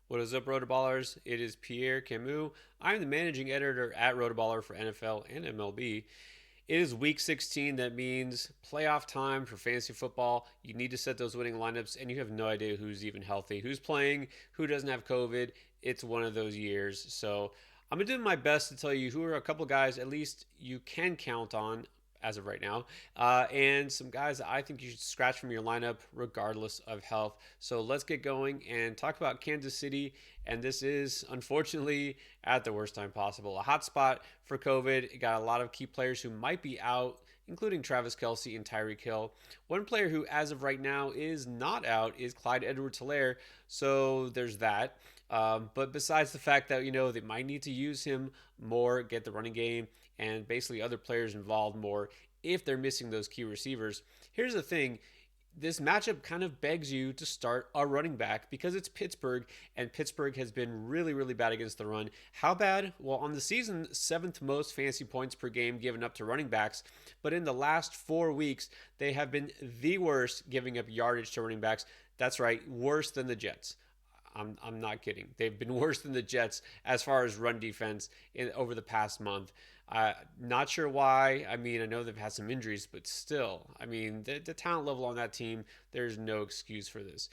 What is up, RotoBallers? It is Pierre Camus. I'm the managing editor at RotoBaller for NFL and MLB. It is week 16. That means playoff time for fantasy football. You need to set those winning lineups, and you have no idea who's even healthy, who's playing, who doesn't have COVID. It's one of those years. So I'm going to do my best to tell you who are a couple guys at least you can count on as of right now, and some guys that I think you should scratch from your lineup regardless of health. So let's get going and talk about Kansas City. And this is unfortunately at the worst time possible. A hot spot for COVID. It got a lot of key players who might be out, including Travis Kelce and Tyreek Hill. One player who, as of right now, is not out is Clyde Edwards-Helaire. So there's that. But besides the fact that, they might need to use him more, get the running game, and basically other players involved more if they're missing those key receivers. Here's the thing. This matchup kind of begs you to start a running back because it's Pittsburgh, and Pittsburgh has been really, really bad against the run. How bad? Well, on the season, seventh most fantasy points per game given up to running backs, but in the last 4 weeks, they have been the worst giving up yardage to running backs. That's right, worse than the Jets. I'm not kidding. They've been worse than the Jets as far as run defense over the past month. Not sure why. I mean, I know they've had some injuries, but still, I mean, the talent level on that team, there's no excuse for this.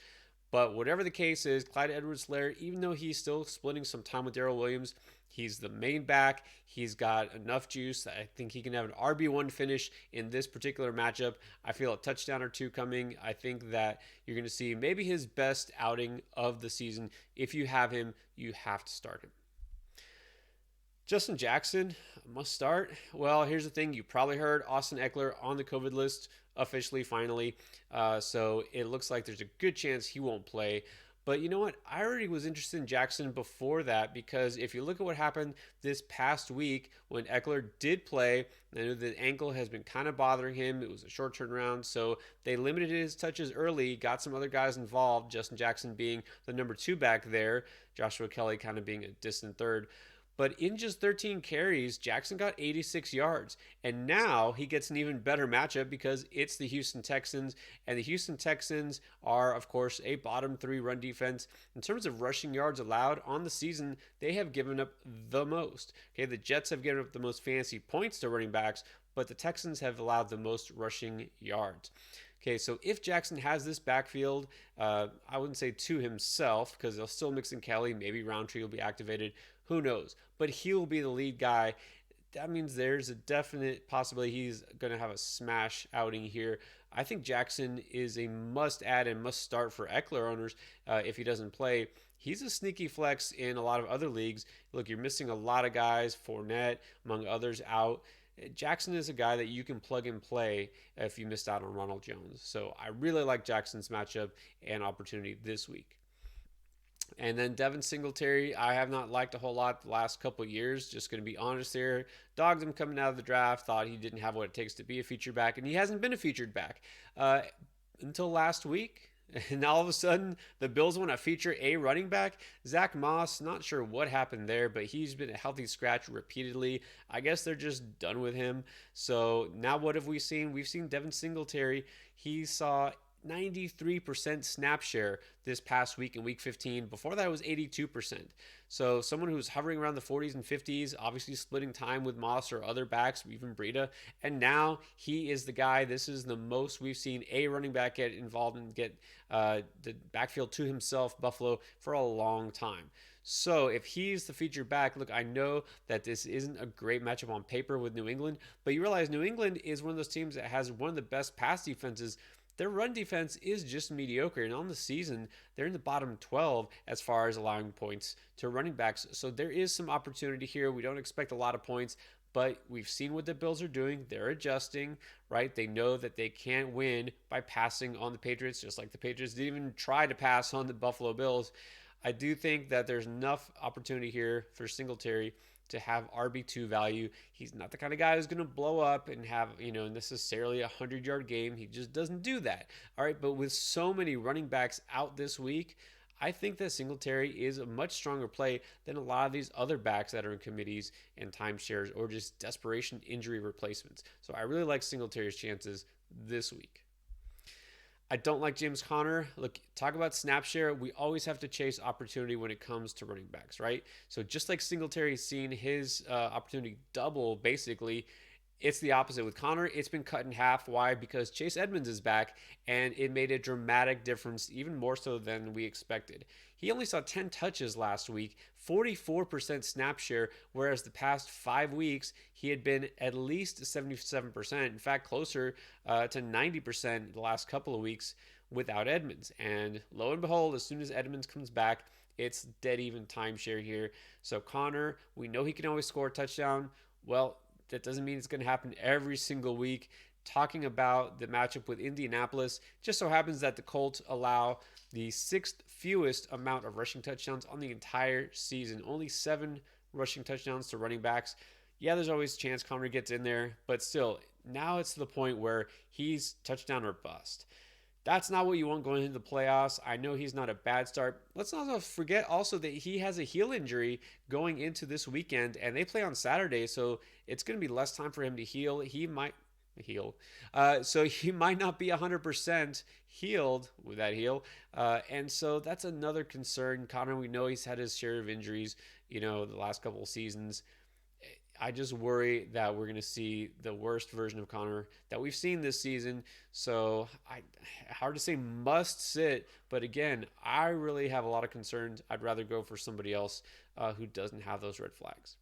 But whatever the case is, Clyde Edwards-Helaire, even though he's still splitting some time with Darrell Williams, he's the main back. He's got enough juice that I think he can have an RB1 finish in this particular matchup. I feel a touchdown or two coming. I think that you're going to see maybe his best outing of the season. If you have him, you have to start him. Justin Jackson must start. Well, here's the thing. You probably heard Austin Ekeler on the COVID list officially, finally. So it looks like there's a good chance he won't play. But you know what? I already was interested in Jackson before that because if you look at what happened this past week when Ekeler did play, I know the ankle has been kind of bothering him. It was a short turnaround, so they limited his touches early, got some other guys involved, Justin Jackson being the number two back there, Joshua Kelly kind of being a distant third. But in just 13 carries, Jackson got 86 yards. And now he gets an even better matchup because it's the Houston Texans. And the Houston Texans are, of course, a bottom three run defense. In terms of rushing yards allowed on the season, they have given up the most. Okay, the Jets have given up the most fantasy points to running backs, but the Texans have allowed the most rushing yards. Okay, so if Jackson has this backfield, I wouldn't say to himself because they'll still mix in Kelly. Maybe Roundtree will be activated. Who knows? But he'll be the lead guy. That means there's a definite possibility he's going to have a smash outing here. I think Jackson is a must add and must start for Ekeler owners if he doesn't play. He's a sneaky flex in a lot of other leagues. Look, you're missing a lot of guys, Fournette, among others, out. Jackson is a guy that you can plug and play if you missed out on Ronald Jones. So I really like Jackson's matchup and opportunity this week. And then Devin Singletary, I have not liked a whole lot the last couple of years. Just going to be honest here. Dogged him coming out of the draft. Thought he didn't have what it takes to be a featured back. And he hasn't been a featured back until last week. And all of a sudden, the Bills want to feature a running back. Zach Moss, not sure what happened there, but he's been a healthy scratch repeatedly. I guess they're just done with him. So now what have we seen? We've seen Devin Singletary. He saw 93% snap share this past week in week 15. Before that, it was 82%. So someone who's hovering around the 40s and 50s, obviously splitting time with Moss or other backs, even Breida. And now he is the guy. This is the most we've seen a running back get involved and get the backfield to himself, Buffalo, for a long time. So if he's the featured back, look, I know that this isn't a great matchup on paper with New England, but you realize New England is one of those teams that has one of the best pass defenses. Their run defense is just mediocre, and on the season, they're in the bottom 12 as far as allowing points to running backs. So there is some opportunity here. We don't expect a lot of points, but we've seen what the Bills are doing. They're adjusting, right? They know that they can't win by passing on the Patriots, just like the Patriots didn't even try to pass on the Buffalo Bills. I do think that there's enough opportunity here for Singletary to have RB2 value. He's not the kind of guy who's going to blow up and have, necessarily a 100-yard game. He just doesn't do that. All right, but with so many running backs out this week, I think that Singletary is a much stronger play than a lot of these other backs that are in committees and timeshares or just desperation injury replacements. So I really like Singletary's chances this week. I don't like James Conner. Look, talk about snap share. We always have to chase opportunity when it comes to running backs, right? So just like Singletary seeing his opportunity double, basically, it's the opposite with Connor. It's been cut in half. Why? Because Chase Edmonds is back, and it made a dramatic difference, even more so than we expected. He only saw 10 touches last week, 44% snap share, whereas the past 5 weeks he had been at least 77%. In fact, closer to 90% the last couple of weeks without Edmonds. And lo and behold, as soon as Edmonds comes back, it's dead even timeshare here. So Connor, we know he can always score a touchdown. Well, that doesn't mean it's going to happen every single week. Talking about the matchup with Indianapolis, just so happens that the Colts allow the sixth fewest amount of rushing touchdowns on the entire season. Only 7 rushing touchdowns to running backs. Yeah, there's always a chance Connor gets in there, but still, now it's to the point where he's touchdown or bust. That's not what you want going into the playoffs. I know he's not a bad start. Let's not forget also that he has a heel injury going into this weekend, and they play on Saturday, so it's going to be less time for him to heal. He might heal. So he might not be 100% healed with that heel. And so that's another concern. Connor, we know he's had his share of injuries, the last couple of seasons. I just worry that we're going to see the worst version of Connor that we've seen this season. So hard to say must sit, but again, I really have a lot of concerns. I'd rather go for somebody else who doesn't have those red flags.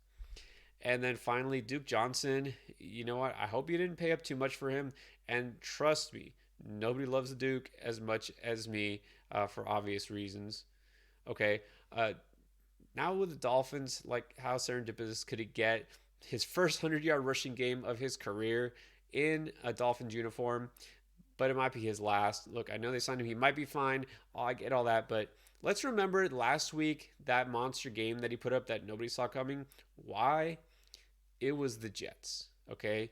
And then finally, Duke Johnson. You know what? I hope you didn't pay up too much for him. And trust me, nobody loves the Duke as much as me for obvious reasons. Okay. Now with the Dolphins, like how serendipitous could it get? His first 100-yard rushing game of his career in a Dolphins uniform, but it might be his last. Look, I know they signed him. He might be fine. I get all that, but let's remember last week, that monster game that he put up that nobody saw coming. Why? It was the Jets, okay?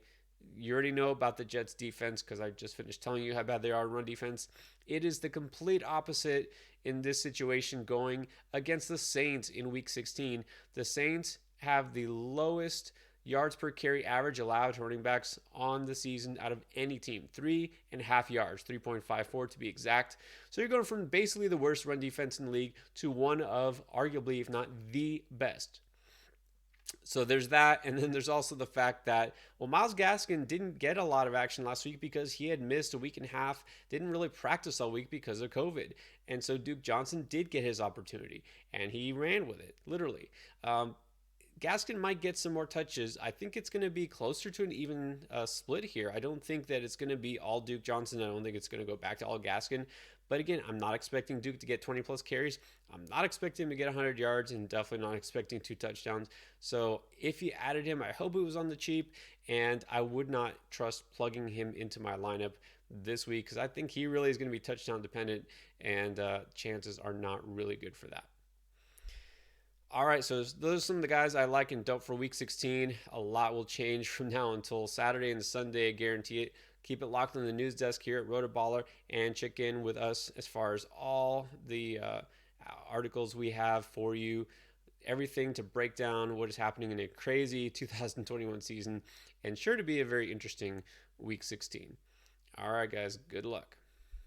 You already know about the Jets defense because I just finished telling you how bad they are in run defense. It is the complete opposite in this situation going against the Saints in week 16. The Saints have the lowest yards per carry average allowed to running backs on the season out of any team. 3.5 yards, 3.54 to be exact. So you're going from basically the worst run defense in the league to one of arguably, if not the best. So there's that, and then there's also the fact that, well, Myles Gaskin didn't get a lot of action last week because he had missed a week and a half, didn't really practice all week because of COVID. And so Duke Johnson did get his opportunity, and he ran with it, literally. Gaskin might get some more touches. I think it's going to be closer to an even split here. I don't think that it's going to be all Duke Johnson. I don't think it's going to go back to all Gaskin. But again, I'm not expecting Duke to get 20 plus carries. I'm not expecting him to get 100 yards and definitely not expecting 2 touchdowns. So if you added him, I hope it was on the cheap. And I would not trust plugging him into my lineup this week because I think he really is going to be touchdown dependent and chances are not really good for that. All right, so those are some of the guys I like and don't for week 16. A lot will change from now until Saturday and Sunday, I guarantee it. Keep it locked on the news desk here at RotoBaller and check in with us as far as all the articles we have for you. Everything to break down what is happening in a crazy 2021 season and sure to be a very interesting week 16. All right, guys, good luck.